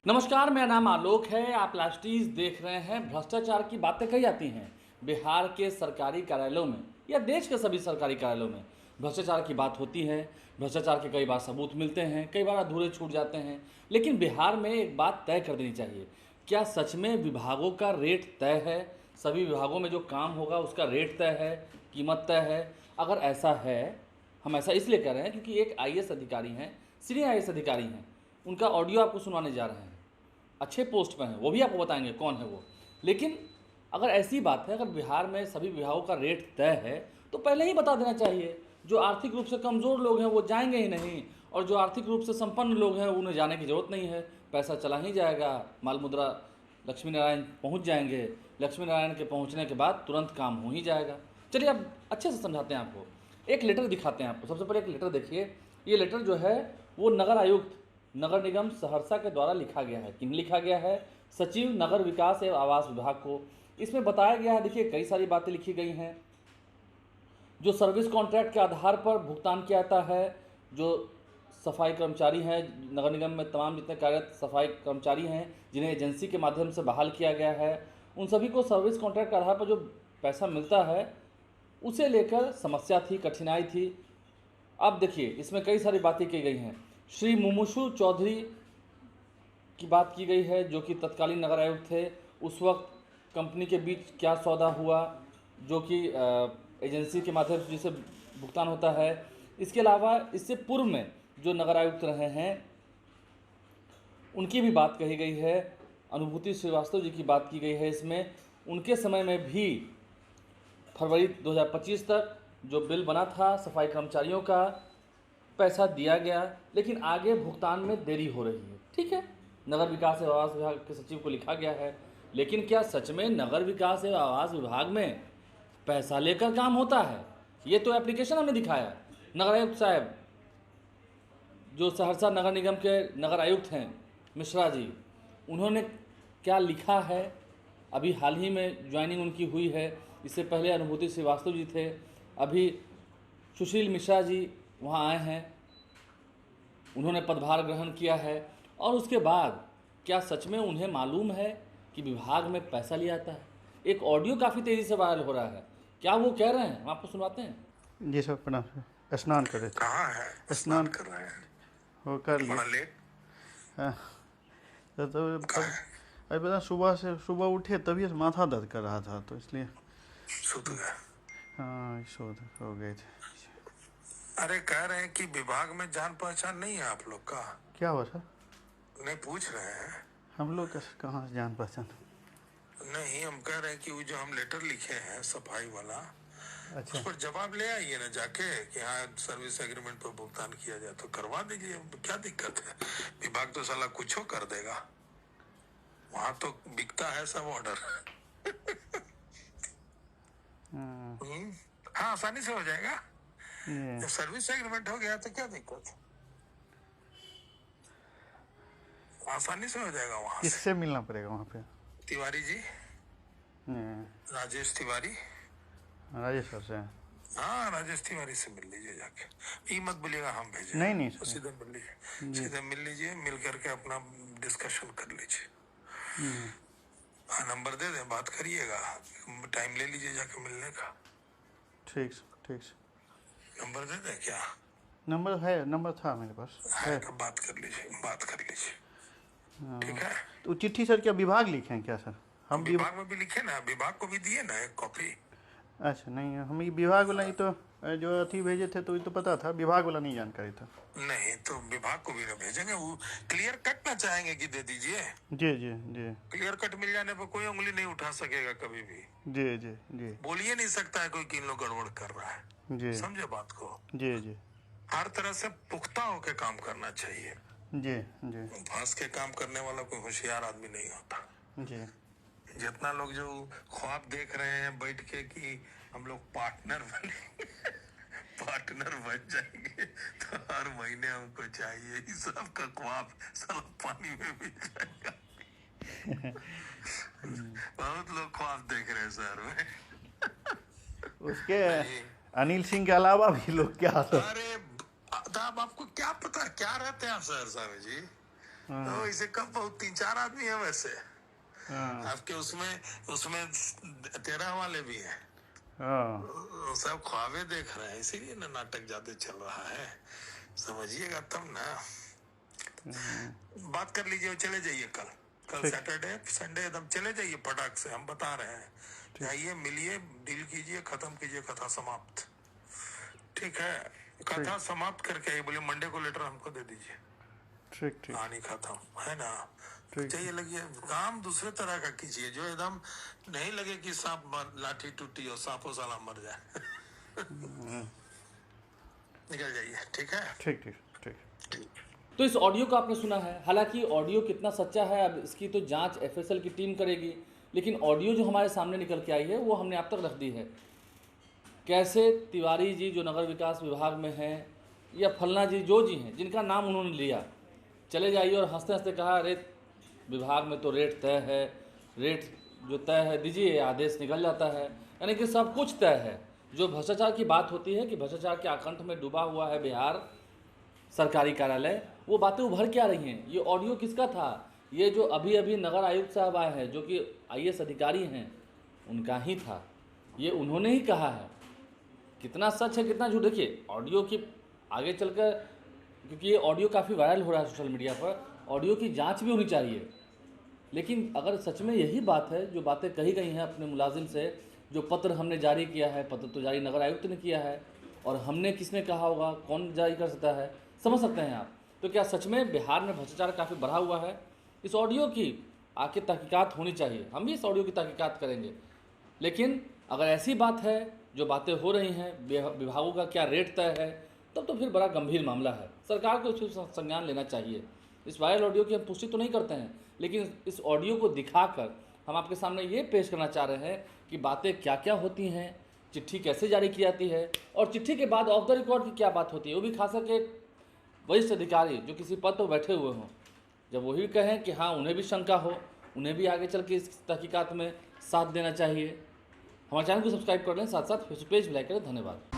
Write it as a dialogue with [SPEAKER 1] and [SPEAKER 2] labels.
[SPEAKER 1] नमस्कार, मेरा नाम आलोक है। आप लास्टीज देख रहे हैं। भ्रष्टाचार की बातें कही जाती हैं बिहार के सरकारी कार्यालयों में या देश के सभी सरकारी कार्यालयों में भ्रष्टाचार की बात होती है। भ्रष्टाचार के कई बार सबूत मिलते हैं, कई बार अधूरे छूट जाते हैं। लेकिन बिहार में एक बात तय कर देनी चाहिए, क्या सच में विभागों का रेट तय है? सभी विभागों में जो काम होगा उसका रेट तय है, कीमत तय है? अगर ऐसा है, हम ऐसा इसलिए कह रहे हैं क्योंकि एक आईएएस अधिकारी हैं, सीनियर आईएएस अधिकारी हैं, उनका ऑडियो आपको सुनाने जा रहे हैं। अच्छे पोस्ट पर हैं, वो भी आपको बताएंगे कौन है वो। लेकिन अगर ऐसी बात है, अगर बिहार में सभी विभागों का रेट तय है तो पहले ही बता देना चाहिए। जो आर्थिक रूप से कमज़ोर लोग हैं वो जाएंगे ही नहीं, और जो आर्थिक रूप से संपन्न लोग हैं उन्हें जाने की ज़रूरत नहीं है। पैसा चला ही जाएगा, माल मुद्रा लक्ष्मी नारायण पहुँच जाएंगे। लक्ष्मी नारायण के पहुँचने के बाद तुरंत काम हो ही जाएगा। चलिए अब अच्छे से समझाते हैं आपको। एक लेटर दिखाते हैं आपको। सबसे पहले एक लेटर देखिए। ये लेटर जो है वो नगर आयुक्त नगर निगम सहरसा के द्वारा लिखा गया है। किन लिखा गया है? सचिव नगर विकास एवं आवास विभाग को। इसमें बताया गया है, देखिए कई सारी बातें लिखी गई हैं। जो सर्विस कॉन्ट्रैक्ट के आधार पर भुगतान किया जाता है, जो सफाई कर्मचारी हैं नगर निगम में, तमाम जितने कार्यरत सफाई कर्मचारी हैं जिन्हें एजेंसी के माध्यम से बहाल किया गया है, उन सभी को सर्विस कॉन्ट्रैक्ट के आधार पर जो पैसा मिलता है उसे लेकर समस्या थी, कठिनाई थी। अब देखिए इसमें कई सारी बातें की गई हैं। श्री मुमुशु चौधरी की बात की गई है, जो कि तत्कालीन नगर आयुक्त थे। उस वक्त कंपनी के बीच क्या सौदा हुआ, जो कि एजेंसी के माध्यम से जिसे भुगतान होता है। इसके अलावा इससे पूर्व में जो नगर आयुक्त रहे हैं उनकी भी बात कही गई है। अनुभूति श्रीवास्तव जी की बात की गई है इसमें। उनके समय में भी फरवरी 2025 तक जो बिल बना था सफाई कर्मचारियों का, पैसा दिया गया, लेकिन आगे भुगतान में देरी हो रही है। ठीक है, नगर विकास एवं आवास विभाग के सचिव को लिखा गया है। लेकिन क्या सच में नगर विकास एवं आवास विभाग में पैसा लेकर काम होता है? ये तो एप्लीकेशन हमने दिखाया। नगर आयुक्त साहब, जो सहरसा नगर निगम के नगर आयुक्त हैं मिश्रा जी, उन्होंने क्या लिखा है? अभी हाल ही में ज्वाइनिंग उनकी हुई है। इससे पहले अनुभूति श्रीवास्तव जी थे, अभी सुशील मिश्रा जी वहाँ आए हैं, उन्होंने पदभार ग्रहण किया है। और उसके बाद क्या सच में उन्हें मालूम है कि विभाग में पैसा लिया जाता है? एक ऑडियो काफ़ी तेज़ी से वायरल हो रहा है। क्या वो कह रहे हैं, हम आपको सुनवाते हैं।
[SPEAKER 2] जी सर, प्रणाम। स्नान कर रहे थे।
[SPEAKER 3] कहाँ है?
[SPEAKER 2] स्नान
[SPEAKER 3] कर रहे हैं?
[SPEAKER 2] वो कर
[SPEAKER 3] बड़ा
[SPEAKER 2] लिए।
[SPEAKER 3] लेट।
[SPEAKER 2] हाँ, तो
[SPEAKER 3] कहाँ है?
[SPEAKER 2] अभी पता, सुबह उठे तभी से माथा दर्द कर रहा था, तो इसलिए
[SPEAKER 3] सुत गए?
[SPEAKER 2] हाँ सो हो गए थे।
[SPEAKER 3] अरे कह रहे हैं कि विभाग में जान पहचान नहीं है आप लोग का।
[SPEAKER 2] क्या हुआ सर?
[SPEAKER 3] नहीं पूछ रहे हैं।
[SPEAKER 2] हम लोग का कहाँ से जान पहचान?
[SPEAKER 3] नहीं, हम कह रहे हैं कि वो जो हम लेटर लिखे हैं सफाई वाला,
[SPEAKER 2] अच्छा,
[SPEAKER 3] उस पर जवाब ले आइए ना जाके कि हाँ सर्विस एग्रीमेंट पर भुगतान किया जाए तो करवा दीजिए। क्या दिक्कत है? विभाग तो साला कुछ कर देगा, वहां तो बिकता है सब ऑर्डर। हाँ आसानी से हो जाएगा।
[SPEAKER 2] ये
[SPEAKER 3] जब सर्विस एग्रीमेंट हो गया तो क्या दिक्कत है? आसानी से हो जाएगा। वहां से
[SPEAKER 2] किससे मिलना पड़ेगा वहाँ पे?
[SPEAKER 3] तिवारी जी, राजेश तिवारी।
[SPEAKER 2] राजेश सर से?
[SPEAKER 3] हाँ राजेश तिवारी से मिल लीजिए जाके। ये मत बोलिएगा हम भेजे।
[SPEAKER 2] नहीं
[SPEAKER 3] तो
[SPEAKER 2] सर,
[SPEAKER 3] सीधे मिल लीजिए, सीधे मिल लीजिए, मिल करके अपना डिस्कशन कर लीजिए। हाँ नंबर दे दें, बात करिएगा, टाइम ले लीजिए जाके मिलने का।
[SPEAKER 2] ठीक सर।
[SPEAKER 3] नंबर दे दें क्या?
[SPEAKER 2] नंबर है, नंबर था मेरे पास
[SPEAKER 3] है तो बात कर लीजिए। ठीक है।
[SPEAKER 2] तो चिट्ठी सर क्या विभाग लिखे हैं क्या सर? हम
[SPEAKER 3] विभाग में भी लिखे ना, विभाग को भी दिए ना एक कॉपी।
[SPEAKER 2] अच्छा, नहीं हम ये विभाग वाला ही तो जो अथी भेजे थे तो ये तो पता था, विभाग वाला नहीं जानकारी था।
[SPEAKER 3] नहीं तो विभाग को भी ना भेजेंगे, वो क्लियर कट ना चाहेंगे कि दे दीजिए।
[SPEAKER 2] जी जी जी
[SPEAKER 3] क्लियर कट मिल जाने पर कोई उंगली नहीं उठा सकेगा कभी भी।
[SPEAKER 2] जी जी जी
[SPEAKER 3] बोलिए नहीं सकता है कोई कि इन लोग गड़बड़ कर रहा है।
[SPEAKER 2] जी
[SPEAKER 3] समझे बात को?
[SPEAKER 2] जी जी
[SPEAKER 3] हर तरह से पुख्ता होकर काम करना चाहिए।
[SPEAKER 2] जी जी
[SPEAKER 3] फांस के काम करने वाला कोई होशियार आदमी नहीं होता।
[SPEAKER 2] जी
[SPEAKER 3] जितना लोग जो ख्वाब देख रहे हैं बैठ के कि हम लोग पार्टनर बन जाएंगे तो हर महीने हमको चाहिए, इस सब का ख्वाब सब पानी में मिल जाएगा। बहुत लोग ख्वाब देख रहे हैं शहर में।
[SPEAKER 2] उसके अनिल सिंह के अलावा भी लोग क्या तो।
[SPEAKER 3] अरे अब आपको क्या पता क्या रहते हैं आप सहरसा में जी? तो इसे कब बहुत 3-4 आदमी है वैसे
[SPEAKER 2] हाँ
[SPEAKER 3] आपके उसमें 13 वाले भी हैं।
[SPEAKER 2] हाँ
[SPEAKER 3] सब ख्वाबे देख रहे हैं, इसीलिए ना नाटक ज्यादा चल रहा है। समझिएगा तब ना। बात कर लीजिए और चले जाइए कल
[SPEAKER 2] ठीक।
[SPEAKER 3] सैटरडे संडे एकदम चले जाइए फटाक से, हम बता रहे हैं। जाइए, मिलिए, डील कीजिए, खत्म कीजिए, कथा समाप्त। ठीक है, कथा समाप्त करके आइए। बोले मंडे को लेटर हमको दे दीजिए,
[SPEAKER 2] ठीक ठीक
[SPEAKER 3] कहानी खत्म है ना।
[SPEAKER 2] ठीक।
[SPEAKER 3] चाहिए लगिए, काम दूसरे तरह का कीजिए जो एकदम नहीं लगे कि सांप लाठी टूटी और सांपों साला मर जाए। निकल जाइए, ठीक है।
[SPEAKER 2] ठीक ठीक ठीक।
[SPEAKER 3] ठीक।
[SPEAKER 1] तो इस ऑडियो को आपने सुना है, हालांकि ऑडियो कितना सच्चा है अब इसकी तो जांच एफएसएल की टीम करेगी, लेकिन ऑडियो जो हमारे सामने निकल के आई है वो हमने आप तक रख दी है। कैसे तिवारी जी जो नगर विकास विभाग में हैं या फलना जी जो जी हैं जिनका नाम उन्होंने लिया, चले जाइए और हंसते हंसते कहा रेट विभाग में तो रेट तय है, रेट जो तय है दीजिए, आदेश निकल जाता है, यानी कि सब कुछ तय है। जो भ्रष्टाचार की बात होती है कि भ्रष्टाचार के आकंठ में डूबा हुआ है बिहार सरकारी कार्यालय, वो बातें उभर के आ रही हैं। ये ऑडियो किसका था? ये जो अभी अभी नगर आयुक्त साहब आए हैं जो कि आईएएस अधिकारी हैं, उनका ही था। ये उन्होंने ही कहा है। कितना सच है कितना झूठ, देखिए ऑडियो की आगे चलकर, क्योंकि ये ऑडियो काफ़ी वायरल हो रहा है सोशल मीडिया पर, ऑडियो की जांच भी होनी चाहिए। लेकिन अगर सच में यही बात है, जो बातें कही गई हैं अपने मुलाजिम से, जो पत्र हमने जारी किया है, पत्र तो जारी नगर आयुक्त ने किया है, और हमने किसने कहा होगा, कौन जारी कर सकता है, समझ सकते हैं आप। तो क्या सच में बिहार में भ्रष्टाचार काफ़ी बढ़ा हुआ है? इस ऑडियो की आके तहकीकात होनी चाहिए, हम भी इस ऑडियो की तहकीकात करेंगे। लेकिन अगर ऐसी बात है, जो बातें हो रही हैं, विभागों का क्या रेट तय है, तब तो फिर बड़ा गंभीर मामला है। सरकार को इस पर संज्ञान लेना चाहिए। इस वायरल ऑडियो की हम पुष्टि तो नहीं करते हैं, लेकिन इस ऑडियो को दिखाकर हम आपके सामने ये पेश करना चाह रहे हैं कि बातें क्या क्या होती हैं, चिट्ठी कैसे जारी की जाती है, और चिट्ठी के बाद ऑफ द रिकॉर्ड की क्या बात होती है। वो भी खास करके वरिष्ठ अधिकारी जो किसी पद पर बैठे हुए हों, जब वही कहें कि हाँ उन्हें भी शंका हो, उन्हें भी आगे चल के इस तहकीकात में साथ देना चाहिए। हमारे चैनल को सब्सक्राइब कर लें, साथ साथ फेसबुक पेज भी लाइक करें। धन्यवाद।